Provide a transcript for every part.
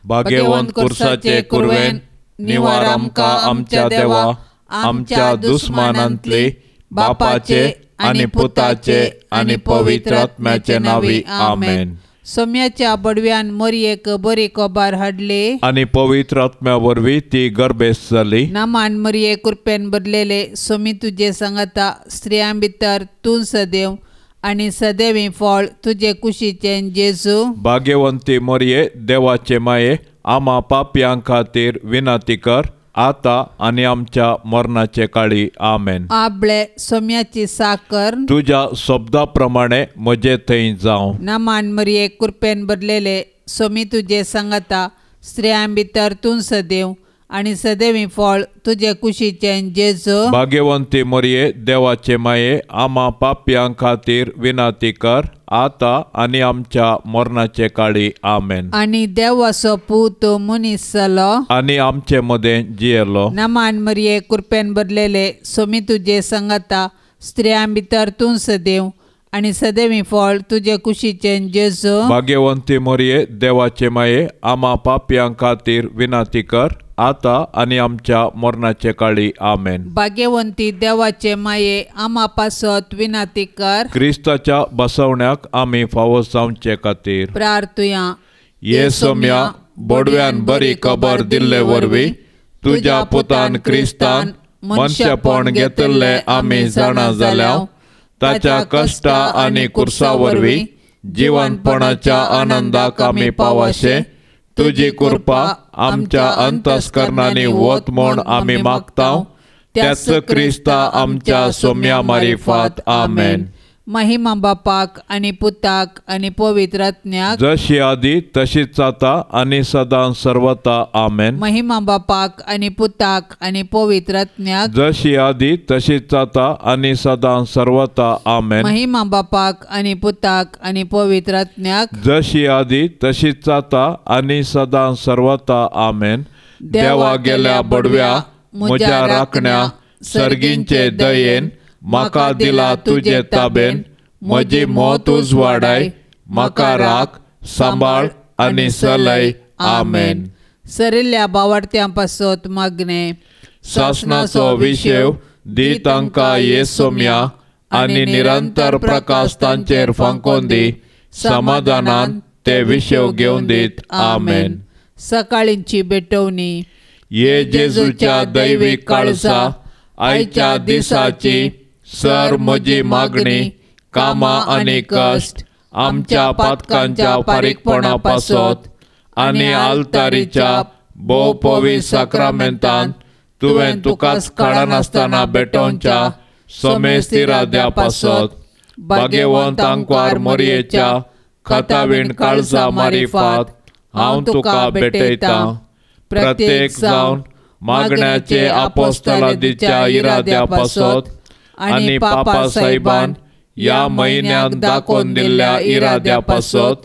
भाग्यवंत कुर्साचे कुरवेन निवार आमकां आमच्या देवा आमच्या दुस्मानांतली बापाचे आनी पुताचे आनी पवित्र आत्म्याचे नावी आमेन। सोम्याच्या बडव्यान मरियेक बरी कोबार हाडली आनी पवित्र आत्म्या वरवीं ती गर्भेस्त जाली। नामान मरिये कृपेन भरलेले सोमी तुजे सांगता स्त्रियां भितर तूं सदैव आनी सदैवी फळ तुजे कुशीचे जेजू। भाग्यवंती मरिये देवाचे माये आम्हा पापयां खातीर विनंती कर आता आनी आमच्या मरणाचे काळी आमेन। आबळे सोम्याची साकर तुझ्या शब्दा प्रमाणे म्हजे थंय जावं। नामान मरिये कृपेन भरलेले सोमी तुजे सांगता स्त्रियां भितर तूं सदैव आनी सदैवी फळ तुजे कुशीचे जेजू। भाग्यवंती मरिये देवाचे माये आम्हा पापयां खातीर विनंती कर आता आनी आमच्या मरणाचे काळी आमेन। आनी देवाचो पूत मनीस जालो आनी आमचे मदें जियेलो। नामान मरिये कृपेन भरलेले सोमी तुजे सांगता स्त्रियां भितर तूं सदैव आनी सदैवी फळ तुजे कुशीचे जेजू। भाग्यवंती मरिये देवाचे माये आम्हा पापयां खातीर विनंती कर आता आनी आमच्या मरणाचे काळी आमेन। भाग्यवंती देवाचे माये आम्हा पासत विनंती कर क्रिस्ताच्या बसवण्याक आमी फावो जावचे खातीर प्रार्थुया। ये सोम्या बडव्यान बरी खबर दिल्ले वरवीं तुज्या पुतान क्रिस्तान मनशापण घेतले आमी जाणा जाल्या ताच्या कश्टा आनी कुर्सा वरवीं जिवनपणाच्या आनंदाक आमी पावशे तुजी कृपा आमच्या अंतस्करणांनी वत म्हूण आमी मागतांव त्याच क्रिस्ता आमच्या सोम्या मारिफात आमेन। महिमा बापाक आनी पुताक आनी पवित्र आत्म्याक जशी आदी तशीच आता आनी सदां सर्वता आमेन। महिमा बापाक आनी पुताक आनी पवित्र आत्म्याक जशी आदी तशीच आता आनी सदां सर्वता आमेन। महिमा बापाक आनी पुताक आनी पवित्र आत्म्याक जशी आदी तशीच आता आनी सदां सर्वता आमेन। देवा गेल्या बडव्या म्हज्या राखण्या सर्गींचे दयेन म्हाका दिला तुजे ताबेन म्हजी मोत उजवाडाय म्हाका राख सांबाळ आनी चलय आमेन। सरिल्ल्या बावार्थ्यां पासत मागणे शासनाचो विशेव दी तांकां ये सोम्या आनी निरंतर प्रकाश तांचेर फांकोन दी समाधानान ते विशेव घेवन दीत आमेन। सकाळींची बेटवणी ये जेजूच्या दैवीक काळजा आयच्या दिसाची सर म्हजी मागणी कामां आनी कश्ट आमच्या पातकांच्या फारीकपणा पासत आनी आल्तारीच्या भोव पवित्र साक्रामेंतान तुवें तुकाच काडनासतना बेटोवच्या सोमेस्तिराद्या पासत भाग्यवंत आंकवार मरियेच्या खतावीण काळजा मारिफात हांव तुका भेटयतां। प्रत्येक जावन मागण्याचे आपोस्तलादीच्या इराद्या पासत आनी पापा साहेबान ह्या म्हयन्याक दाखोवन दिल्ल्या इराद्या पासत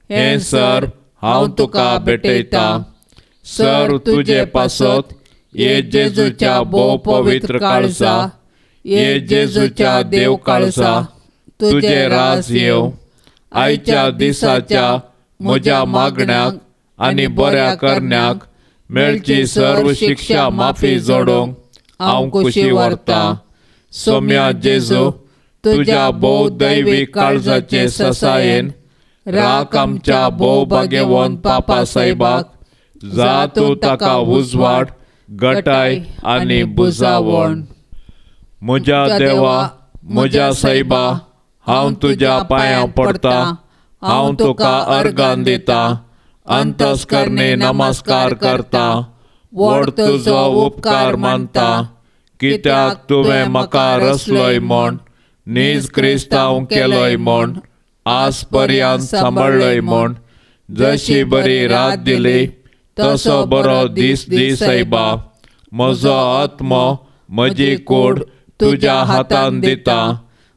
हे सर हांव तुका भेटयतां। सर तुजे पासत ये जेजूच्या भोव पवित्र काळजा ये जेजूच्या देव काळजा तुजे राज येव आयच्या दिसाच्या म्हज्या मागण्याक आनी बऱ्या करण्याक मेळची सर्व शिक्षा माफी जोडूंक हांव खुशी व्हरतां। सोम्या जेजू तुज्या भोव दैवीक काळजाचे ससायेन राख आमच्या भोव भाग्यवंत पापा साहेबाक जा तूं ताका उजवाड घटाय आनी बुजावण। म्हज्या देवा म्हज्या साहेबा हांव तुज्या पांयां पडटां हांव तुका अर्गान दितां अंतस्करणी नमस्कार करता व्हड तुजो उपकार मानता कित्याक तुवें म्हाका रचलोय म्हूण नीज क्रिस्तांव केलोय म्हूण आस पर्यंत सांबाळलोय म्हूण जशी बरी रात दिली तसो बरो दीस दी साहेबा। म्हजो आत्मो म्हजी कूड तुज्या हातान दिता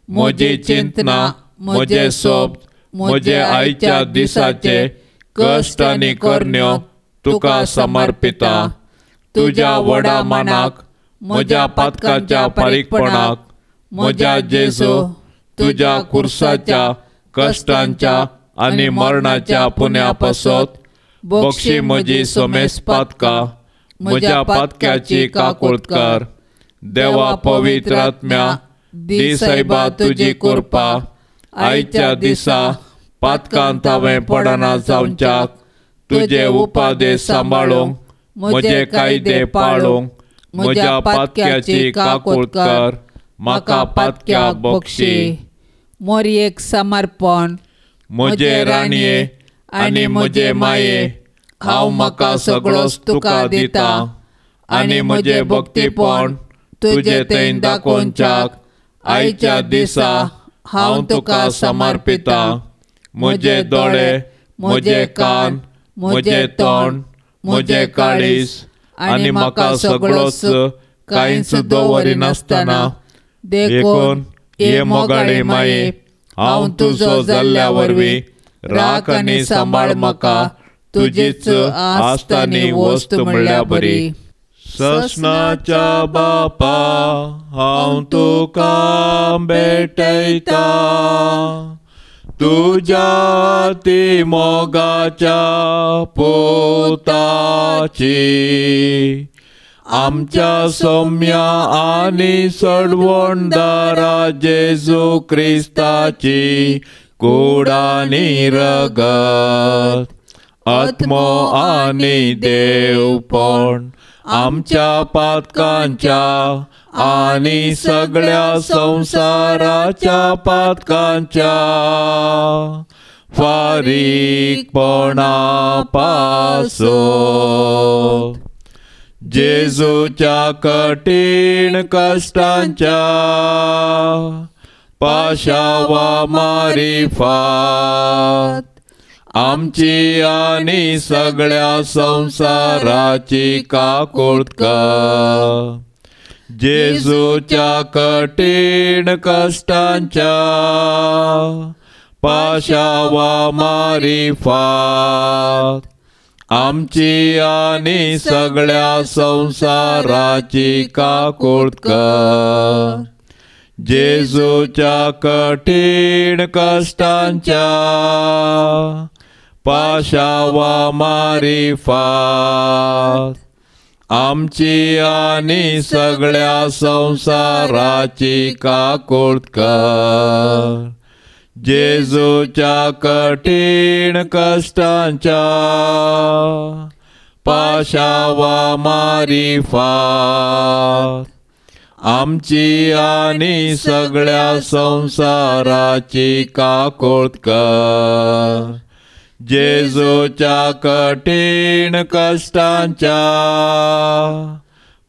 म्हजी चिंतना म्हजे सोब म्हजे आयच्या दिसाचे कश्ट आनी करण्यो तुका समर्पिता। तुज्या व्हडा मानाक म्हज्या पातकांच्या फारीकपणाक म्हज्या जेजू तुज्या कुर्साच्या कश्टांच्या आनी मरणाच्या पुण्या पासत बक्षी म्हजी सोमेस पातकां, म्हज्या पातक्याची काकुळट कर. देवा पवित्र आत्म्या, दी सायबा तुजी कृपा. आयच्या दिसा पातकांत हांवें पडना जावच्याक, तुजे उपादेश सांबाळूंक, म्हजे कायदे पाळूंक, म्हज्या पातक्याची काकुळट कर. म्हाका पातक्याक बक्षी. मोरयेक समर्पण. म्हजे राणये आनी म्हजे माये, हांव म्हाका सगळोच तुका दितां. आनी म्हजे भक्तीपण तुजे थंय दाखोवच्याक आयच्या दिसा हांव तुका समर्पितां. म्हजे दोळे, म्हजे कान, म्हजे तोंड, म्हजे काळीज आनी म्हाका सगळोच कांयच दवरिनासतना देखून हे मोगाळी माये, हांव तुजो जाल्ल्या वरवीं राख आनी सांबाळ म्हाका तुजीच आस्तानी वस्त म्हणल्यार बरी. ससनाच्या बापा हांव तुका भेटयता, तुज्या ती मोगाच्या पुताची. आमच्या सौम्या आनी सडवणदारा जेजू क्रिस्ताची कूड आनी रगत, आत्मो आनी देवपण आमच्या पातकांच्या आनी सगळ्या संसाराच्या पातकांच्या फारीकपणा पासो. जेजूच्या कठीण कश्टांच्या पाशावा मारिफात आमची आनी सगळ्या संसाराची काकुळट कर. जेजूच्या कठीण कश्टांच्या पाशावा मारिफात आमची आनी सगळ्या संसाराची काकुळट कर. जेजूच्या कठीण कश्टांच्या पाशावा मारिफात आमची आनी सगळ्या संसाराची काकुळट कर. जेजूच्या कठीण कश्टांच्या पाशावा मारिफात आमची आनी सगळ्या संसाराची काकुळट कर. जेजूच्या कठीण कश्टांच्या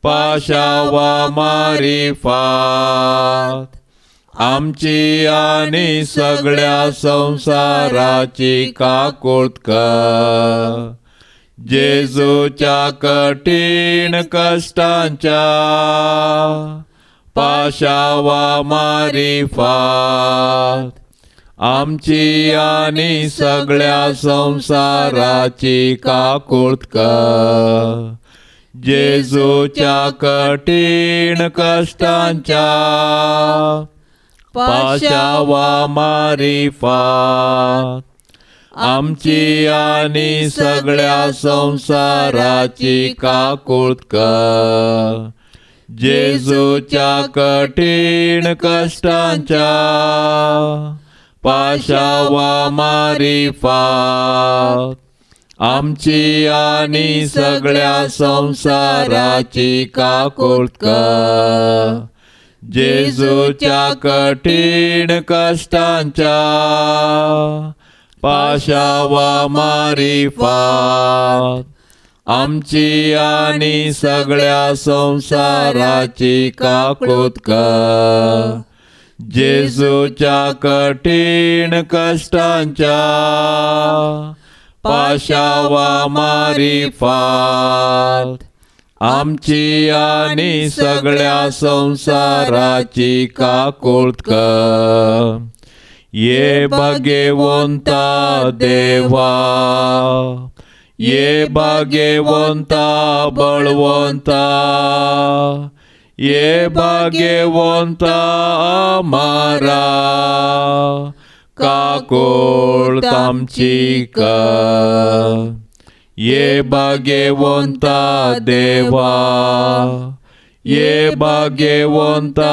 पाशावा मारिफात आमची आनी सगळ्या संसाराची काकुळट कर. जेजूच्या कठीण कश्टांच्या पाशावा मारिफात आमची आनी सगळ्या संसाराची काकुळट कर. जेजूच्या कठीण कश्टांच्या पाशावा मारिफात आमची आनी सगळ्या संसाराची काकुळट कर. जेजूच्या कठीण कश्टांच्या पाशावा मारिफात आमची आनी सगळ्या संसाराची काकुळट कर. जेजूच्या कठीण कश्टांच्या पाशावा मारिफात आमची आनी सगळ्या संसाराची काकुळट कर. जेजूच्या कठीण कश्टांच्या पाशावा मारिफात आमची आनी सगळ्या संसाराची काकुळट कर. ये भाग्यवंता देवा, ये भाग्यवंता बळवंता, ये भाग्यवंता आमारा काकुळट आमची कर. ये भाग्यवंता देवा, ये भाग्यवंता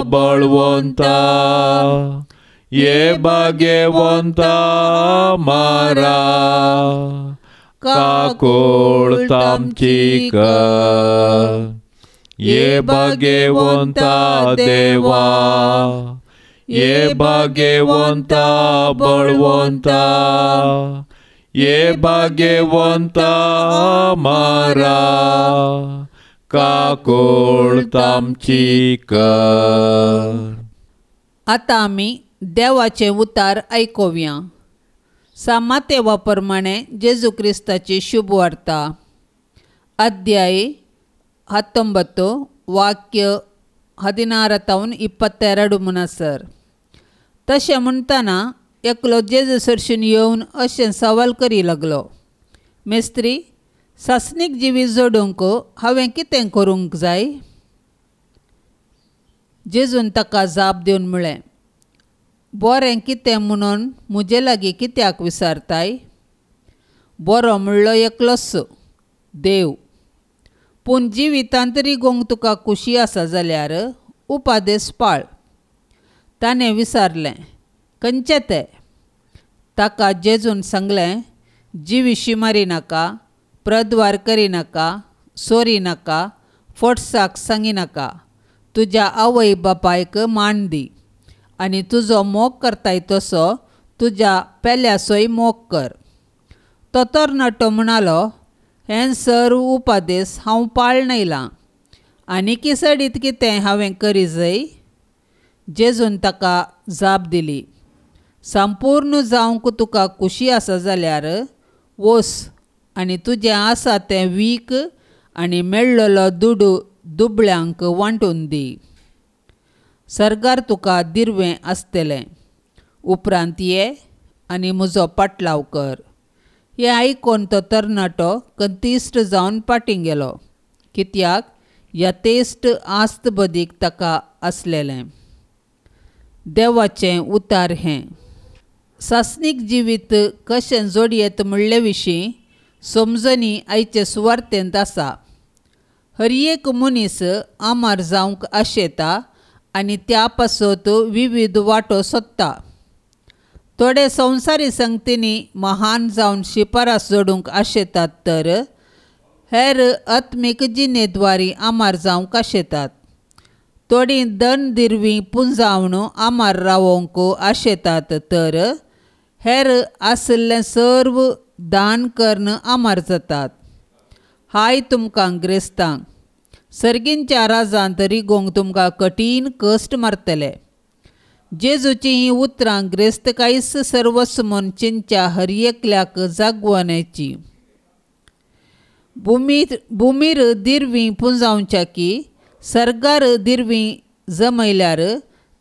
बळवंता, ये भाग्यवंता मारा काकोळ तामची कर. ये भाग्यवंता देवा, ये भाग्यवंता बळवंता, ये भाग्यवंता मारा काकोळ तामची कर. आता आमी देवाचे उतार ऐकुया. सामातेवा प्रमाणे जेजू क्रिस्ताची शुभ वार्ता, अध्याय 19 वाक्य 16-22 म्हणसर. तशें म्हणटना एकलो जेजू सरशीन येवन अशें सवाल करी लागलो, मेस्त्री, सासणीक जिवी जोडूंक हांवें कितें करूंक जाय? जेजून ताका जाप दिवन म्हळें, बरें कितें म्हणून म्हजे लागीं कित्याक विचारताय? बरो म्हणलो एकलोच देव. पूण जिवितांत रिगोंक तुका खुशी आसा जाल्यार उपादेश पाळ. ताणें विचारलें, खंयचे ते? ताका जेजून सांगलें, जिविशी मारी नाका, प्रद्वार करिनाका, सोरी नाका, फोटसाक सांगी नाका, तुज्या आवय बापायक मान दी, आनी तुजो मोग करताय तसो तुज्या पेल्याचोय मोग कर. तो तरणाटो म्हणालो, हें सर्व उपादेश हांव पाळून येयलां, आनी किसडीत कितें हांवें करी जाय? जेजून ताका जाप दिली, संपूर्ण जावंक तुका खुशी आसा जाल्यार वच आनी तुजें आसा तें वीक आनी मेळ्ळलो दुडू दुबळ्यांक वांटून दी. सर्गार तुका दिर्वें आसतलें. उपरांत ये आनी म्हजो पाटलाव कर. हें आयकून तो तरणाटो कंतिश्ट जावन फाटीं गेलो, कित्याक यथेश्ट आस्त बदीक ताका आसलेलें. देवाचें उतार हें. सासणीक जिवीत कशें जोडयेत म्हणले विशीं समजणी आयचे सुवार्तेंत आसा. हर एक मनीस आमार जावंक आशेता आनी त्या पासत विविध वाटो सोदता. थोडे संवसारी संगतींनी महान जावन शिपारास जोडूंक आशेतात, तर हेर आत्मीक जिणेद्वारी आमार जावंक आशेतात. थोडीं दन दिरवीं पुंजावन आमार रावोंक आशेतात, तर हेर आसलें सर्व दान करून आमार जातात. हाय तुमकां ग्रेस्तांक, सर्गींच्या राजांत रिगोंक तुमकां कठीण कश्ट मारतले. जेजूची ही उतरां ग्रेस्तकायस सर्वस्व म्हूण चिंच्या हर एकल्याक जागवण्याची. भुमीर दिरवीं पुंजावच्या की सर्गार दिरवीं जमयल्यार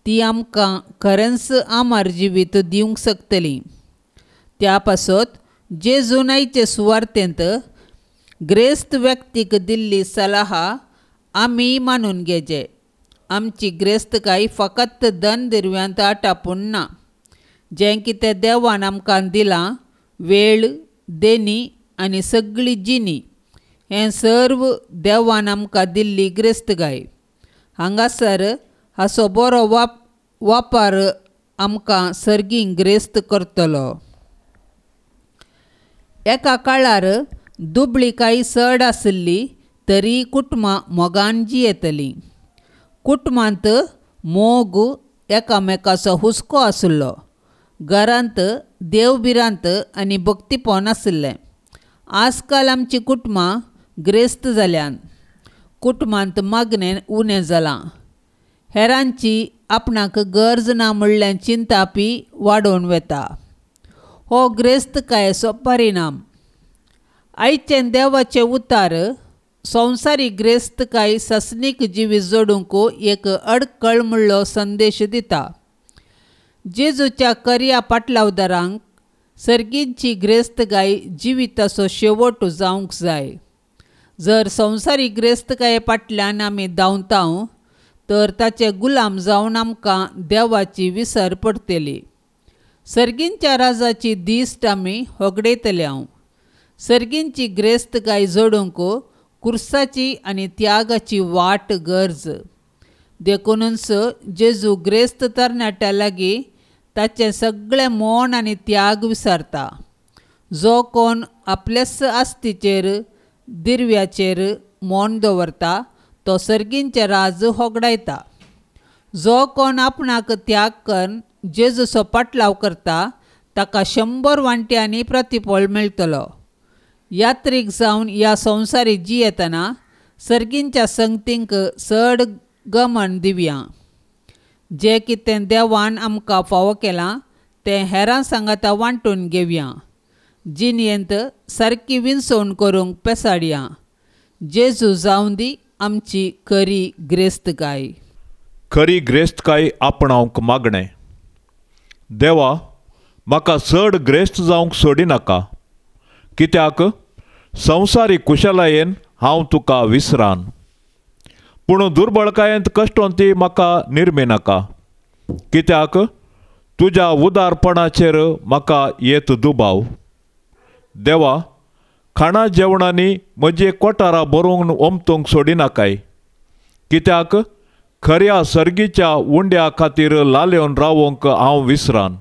ती आमकां खरेंच आमार जिवीत दिवंक शकतली. त्या पासत जेजून आयचे सुवार्तेंत ग्रेस्त व्यक्तीक दिल्ली सलाह आमी मानून घेजे. आमची ग्रेस्तकाय फकत दन दिरव्यांत आटापून ना. जें कितें देवान आमकां दिलां, वेळ, देणी आनी सगळी जिणी, हें सर्व देवान आमकां दिल्ली ग्रेस्तकाय. हांगासर हाचो बरो वापर आमकां सर्गीं ग्रेस्त करतलो. एका काळार दुबळीकाय चड आसली तरी कुटुंबां मोगान जियेतलीं. कुटुंबांत मोग, एकामेकाचो हुस्को आसलो. घरांत देवबिरांत आनी भक्तीपण आसलें. आजकाल आमची कुटुंबां ग्रेस्त जाल्यान. कुटुंबांत मागणें उणें जालां. हेरांची आपणाक गरज ना म्हणल्यार चिंतापी वाडोवन वेता. हो ग्रेस्तकायेचो परिणाम. आयचें देवाचें उतार संवसारी ग्रेस्तकाय सासणीक जिवी जोडूंक एक अडखळ म्हणलो संदेश दिता. जेजूच्या कर्या पाटलावदारांक सर्गींची ग्रेस्तकाय जिविताचो शेवट जावंक जाय. जर संवसारी ग्रेस्तकाये फाटल्यान आमी धांवताव तर ताचे गुलाम जावन आमकां देवाची विसर पडटली. सर्गींच्या राजाची दिश्ट आमी होगडयतले. सर्गींची ग्रेस्तकाय जोडूंक कुर्साची आनी त्यागाची वाट गरज. देखूनच जेजू ग्रेस्त तरणाट्या लागीं ताचें सगळें मोन आनी त्याग विसारता. जो कोण आपल्याच आस्तीचेर दिर्व्याचेर मोन दवरता तो सर्गींचें राज होगडायता. जो कोण आपणाक त्याग करून जेजूचो पाटलाव करता ताका 100 वांट्यांनी प्रतिफळ मेळटलो. यात्रीक जावन ह्या संवसारी जियेतना सर्गींच्या संगतींक चड गमन दिवया. जें कितें देवान आमकां फावो केलां तें हेरां सांगाता वांटून घेवया. जिणयेंत सारकी विंचवण करूंक पेसाडया. जेजू जावं दी आमची खरी ग्रेस्तकाय. खरी ग्रेस्तकाय आपणावंक मागणें. देवा, म्हाका चड ग्रेस्त जावंक सोडिनाका, कित्याक संवसारी कुशलायेन हांव तुका विसरान. पूण दुर्बळकायेंत कश्टोंती म्हाका निर्मिनाका, कित्याक तुज्या उदारपणाचेर म्हाका येत दुबाव. देवा, खाणा जेवणांनी म्हजी कोठारां भरूंक ओमतूंक सोडिनाकाय, कित्याक खऱ्या सर्गीच्या उंड्या खातीर लालेवन रावोंक हांव विसरान.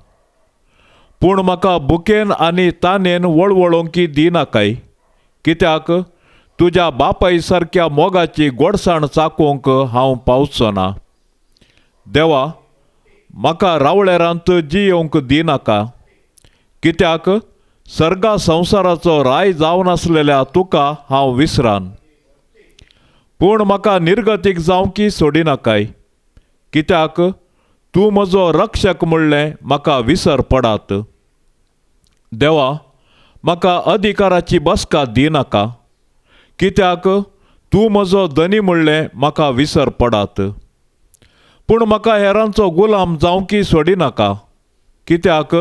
पूण म्हाका भुकेन आनी तानेन वळवळोवंकी दिनाकाय, कित्याक तुज्या बापाय सारक्या मोगाची गोडसाण चाखूंक हांव पावचो ना. देवा, म्हाका रावळेरांत जियोंक दिनाका, कित्याक सर्गा संवसाराचो राय जावन आसलेल्या तुका हांव विसरान. पूण म्हाका निर्गतीक जावंकी सोडिनाकाय, कित्याक तूं म्हजो रक्षक म्हणलें म्हाका विसर पडात. देवा, म्हाका अधिकाराची बसका दिनाका, कित्याक तूं म्हजो धनी म्हणलें म्हाका विसर पडात. पूण म्हाका हेरांचो गुलाम जावंकी सोडिनाका, कित्याक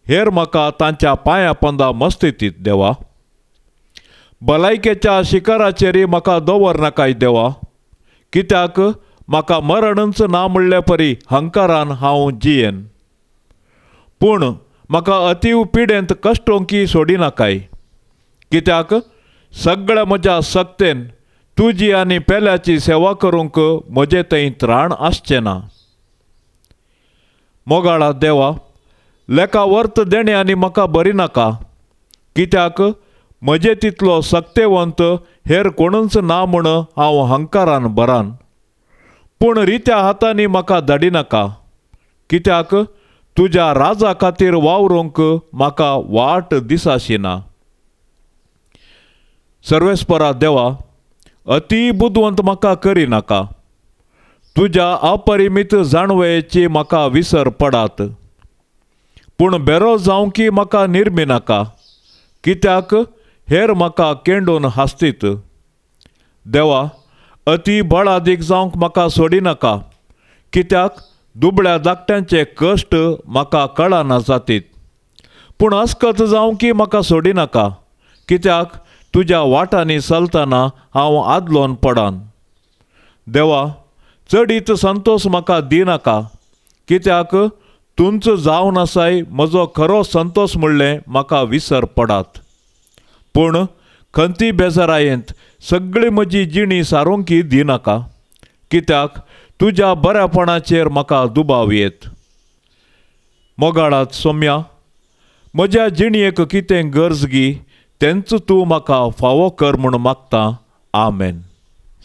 हेर म्हाका तांच्या पांया पंदा मस्तितीत. देवा, भलायकेच्या शिखराचेरय म्हाका दवरनाकाय देवा, कित्याक म्हाका मरणच ना म्हणले परी हंकारान हांव जियेन. पूण म्हाका अतीव पिडेंत कश्टोंकी सोडिनाकाय, कित्याक सगळ्या म्हज्या सक्तेन तुजी आनी पेल्याची सेवा करूंक म्हजे थंय त्राण आसचें ना. मोगाळा देवा, लेका वर्त देण्यांनी म्हाका बरिनाका, कित्याक म्हजे तितलो सक्तेवंत हेर कोणूच ना म्हूण हांव हंकारान बरान. पूण रित्या हातांनी म्हाका धाडिनाका, कित्याक तुज्या राजा खातीर वावरूंक म्हाका वाट दिसाशिना. सर्वेस्परा देवा, अती बुदवंत म्हाका करिनाका. तुज्या अपरिमीत जाणवेची म्हाका विसर पडात. पूण बेरो जावंकी म्हाका निर्मिनाका, कित्याक हेर म्हाका केंडून हास्तीत. देवा, अती बळादीक जावंक म्हाका सोडिनाका, कित्याक दुबळ्या धाकट्यांचे कश्ट म्हाका कळना जातीत. पूण अस्कत जावंकी म्हाका सोडिनाका, कित्याक तुज्या वाटांनी चलतना हांव आदलोन पडान. देवा, चडीत संतोश म्हाका दिनाका, कित्याक तुंच जावन आसाय म्हजो खरो संतोश म्हणलें म्हाका विसर पडात. पूण खंती बेजारायेंत सगळी म्हजी जिणी सारूंकी दिनाका, कित्याक तुज्या बऱ्यापणाचेर म्हाका दुबाव येत. मोगाळात सौम्या, म्हज्या जिणयेक कितें गरजगी तेंच तूं म्हाका फावो कर म्हूण मागता. आमेन.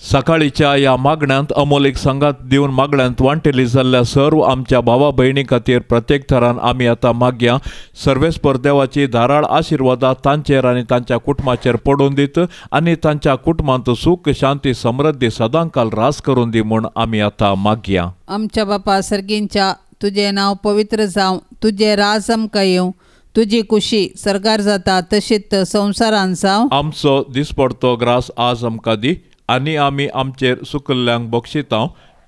सकाळीच्या ह्या मागण्यांत अमोलीक सांगात दिवन मागण्यांत वांटेली जाल्ल्या सर्व आमच्या भावा भयणी खातीर प्रत्येक थरान आमी आतां मागया. सर्वेस्पर देवाची धाराळ आशिर्वादा तांचेर आनी तांच्या कुटुंबाचेर पडून दीत आनी तांच्या कुटुंबांत सुख शांती समृद्धी सदांकाल रास करून दी म्हूण आमी आतां मागया. आमच्या बापा सर्गींच्या, तुजें नांव पवित्र जावं, तुजें राज आमकां येवं, तुजी कुशी सरकार जाता तशीच संवसारांत जावं. आमचो दिसपडतो ग्रास आज आमकां दी आनी आमी आमचेर सुकल्ल्यांक बक्षिता,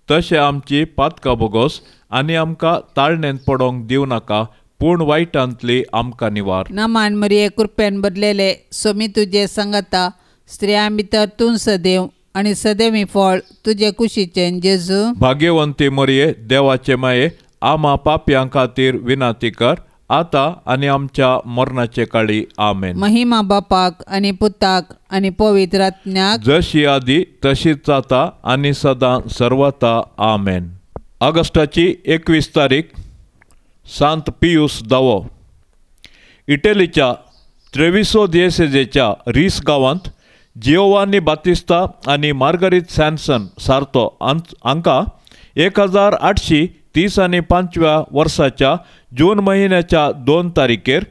तशें आमची पातकां बोगोस आनी आमकां ताळणेंत पडोंक दिव नाका, पूण वायटांतली आमकां निवार. नामान मरिये कृपेन बदलेले, सोमी तुजे सांगाता, स्त्रियां भितर तूं सदैव आनी सदैवी फळ तुजे कुशीचें जेजू. भाग्यवंती मरिये, देवाचे माये, आमा पापयां खातीर विनाती कर, आता आणि आमच्या मरणाचे काळी आमेन. महिमा बापाक आणि पुताक आणि पवित्र आत्म्याक जशी आधी तशीच आता आणि सदा सर्वता आमेन. ऑगस्टाची 21 तारीख सांत पियुस दावो. इटलीच्या त्रेविसो दिएसेजेच्या रीस गावांत जिओवानी बातिस्ता आणि मार्गरीत सॅन्सन सारतो हांकां 1835 वर्साच्या जून महिन्याच्या 2 तारखेर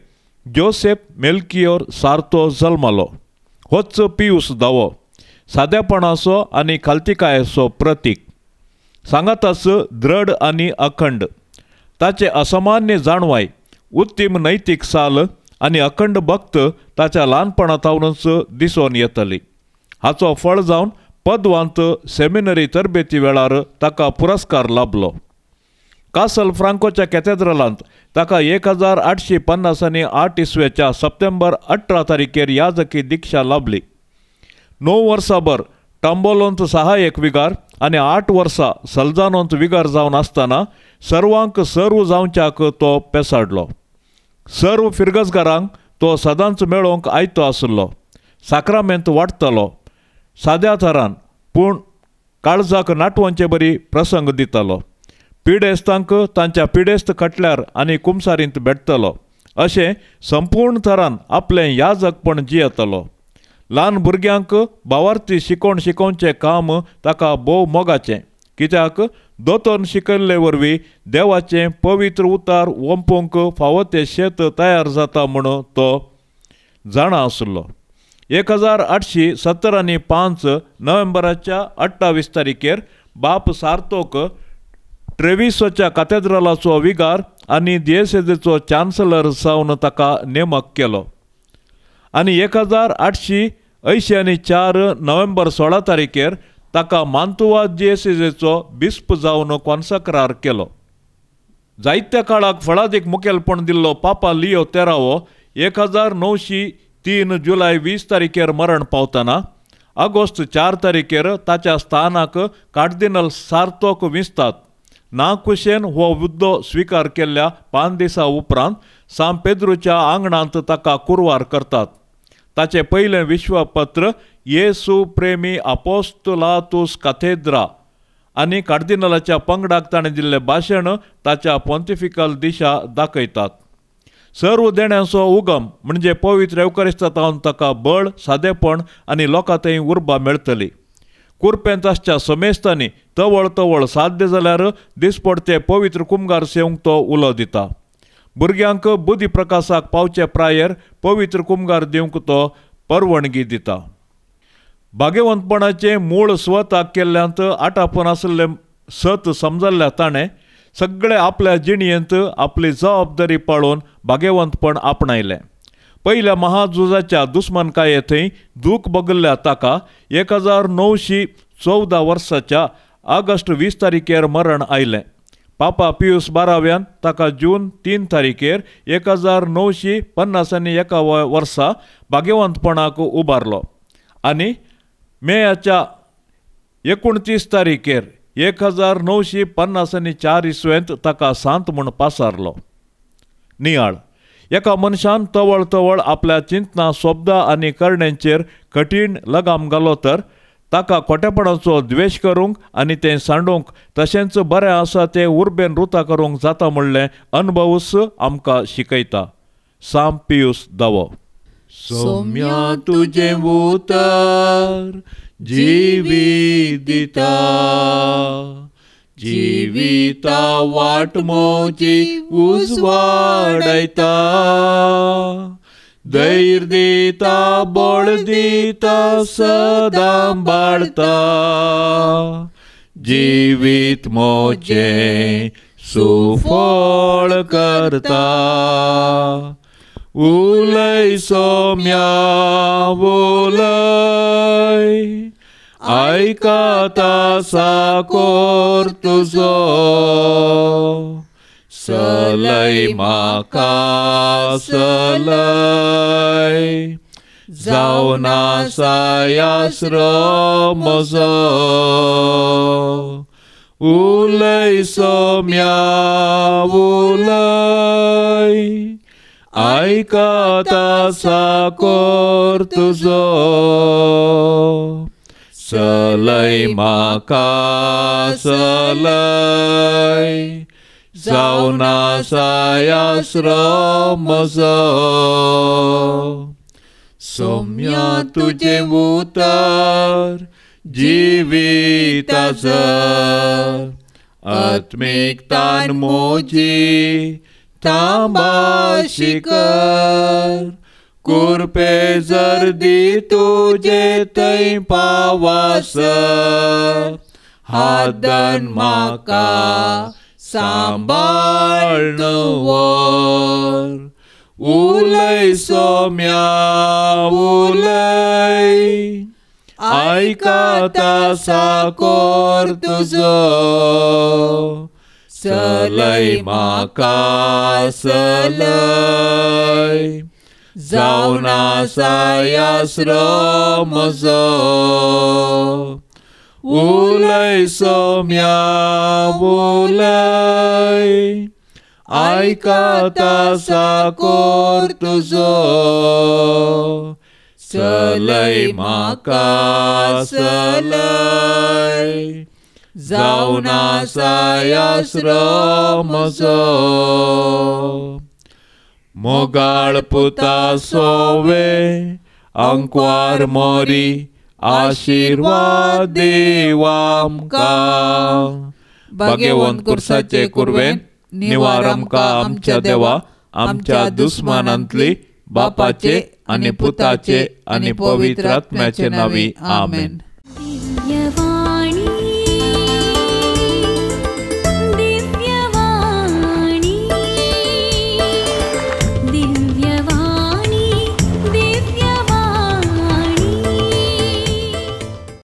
जोसेफ मेल्कियोर सारतो जल्मलो. होच पियुस दावो सादेपणाचो आणि खालतिकायेचो प्रतीक. सांगाताच दृढ आणि अखंड. ताचे असामान्य जाणवाय, उत्तम नैतीक साल आणि अखंड भक्त ताच्या ल्हानपणांतावनूच दिसून येतली. हाचो फळ जावन पदवांत सेमिनरी तरबेती वेळार ताका पुरस्कार लाभलो. कासल फ्रांकोच्या कॅथेड्रलांत ताका 1858 इसवेच्या सप्टेंबर 18 तारखेर याजकी दिक्षा लाभली. 9 वर्सांभर टांबोलोंत सहाय्यक विगार आणि 8 वर्सां सल्जानोंत विगार जावन आसतना सर्वांक सर्व जावच्याक तो पेसाडलो. सर्व फिरगजगारांक तो सदांच मेळोवंक आयतो आसलो. साक्रामेंत वाटतलो साद्या तरान, पूण काळजाक नाटवांचे बरी प्रसंग दितालो. पिडेस्तांक तांच्या पिडेस्त खटल्यार आनी कुमसारींत भेटतलो. अशें संपूर्ण तरान आपलें याजकपण जियेतलो. ल्हान भुरग्यांक भावार्थी शिकोवन शिकोवचें काम ताका भोव मोगाचें, कित्याक दोतोन शिकयल्ले वरवीं देवाचें पवित्र उतार ओंपूंक फावो तें शेत तयार जाता म्हूण तो जाणा आसलो. 1875 नोव्हेंबराच्या 28 तारखेर बाप सार्तोक ट्रेविसोच्या कॅथेड्रलाचो विगार आनी दिएसेजेचो चान्सलर जावन ताका नेमक केलो. आनी 1884 नोव्हेंबर 16 तारखेर ताका मांतुआ दिएसेजेचो बिस्प जावन कॉन्सक्रार केलो. जायत्या काळाक फळादीक मुखेलपण दिल्लो पापा लियो 13 1903 जुलय 20 तारखेर मरण पावतना ऑगस्ट 4 तारखेर ताच्या स्थानाक कार्दिनल सार्तोक विंचतात. नाकुशेन हो हुद्दो स्विकार केल्ल्या 5 दिसां उपरांत सान पेद्रूच्या आंगणांत ताका कुरवार करतात. ताचें पयलें विश्वपत्र येसू प्रेमी आपोस्तोलातूस कॅथेद्रा आनी कार्दिनलाच्या पंगडाक ताणें दिल्लें भाशण ताच्या पॉन्टिफिकल दिशा दाखयतात. सर्व देण्यांचो उगम म्हणजे पवित्र एवकारिस्तांत ताका बळ, सादेपण आनी लोकांतय उर्बा मेळटली. कुरपेंत आसच्या समेस्तांनी तवळ तवळ साध्य जाल्यार दिसपडते पवित्र कुमगार सेवंक तो उलो दिता. भुरग्यांक बुद्धी प्रकाशाक पावचे प्रायर पवित्र कुमगार दिवंक तो परवणगी दिता. भाग्यवंतपणाचें मूळ स्वताक केल्ल्यांत आटापून आसले सत समजल्ल्या ताणें सगळे आपल्या जिणयेंत आपली जबाबदारी पाळून भाग्यवंतपण आपणायलें. पयल्या महाझुजाच्या दुस्मनकायेंतय दूख भोगल्ल्या ताका 1914 वर्साच्या ऑगस्ट 20 तारखेर मरण आयलें. पापा पियुस 12व्यान ताका जून 3 तारखेर 1951 वर्सा भाग्यवंतपणाक उबारलो आनी मेच्या 29 तारखेर 1954 इसवेंत ताका सांत म्हूण पासारलो. नियाळ एका मनशान तवळ तवळ आपल्या चिंतना, शब्दां आनी करण्यांचेर कठीण लगाम घालो तर ताका खोटेपणाचो द्वेश करूंक आनी तें सांडूंक तशेंच बरें आसा तें उर्बेन रुतां करूंक जाता म्हणलें अनुभवूच आमकां शिकयता. सान पियुस दावो. सौम्या तुजें उतर जिवीत दिता, जिविता वाट मोची उजवाडयता, धैर्य दिता, बळ दिता, सदां बाळता, जिवीत मोचे सुफळ करता. उलय सौम्या उलय, आयकाता साकोर तुजो, सलय म्हाका सलय, जावन आसा आसरो म्हजो. उलय सोम्या उलय, ऐकता साकोर तुझो, सलय म्हाका सलय, जावना सायास्रो म्हजो. सोम्या तुझे उतर जिविताचो, आत्मिकतान मोजी तांबाशी कर. कुरपे जर्दी तुझे थंय पावास, हादन म्हाका सांबाळन व्हर. उलय सोम्या उलय, ऐकता साकोर तुझो, सलय म्हाका सलय, जावना सायास्रो म्हजो. उलय सोम्या उलय, ऐकता साकोर तुझो, सलय म्हाका सलय, जावना सायास्रो म्हजो. मोगाळ पुता सोवे अंकवार मोरी, आशीर्वाद देवा आमकां. भाग्यवंत कुर्साचे कुरवेन निवार आमकां आमच्या देवा, आमच्या दुस्मानांतली बापाचे आनी पुताचे आनी पवित्र आत्म्याचे नावी. आमेन.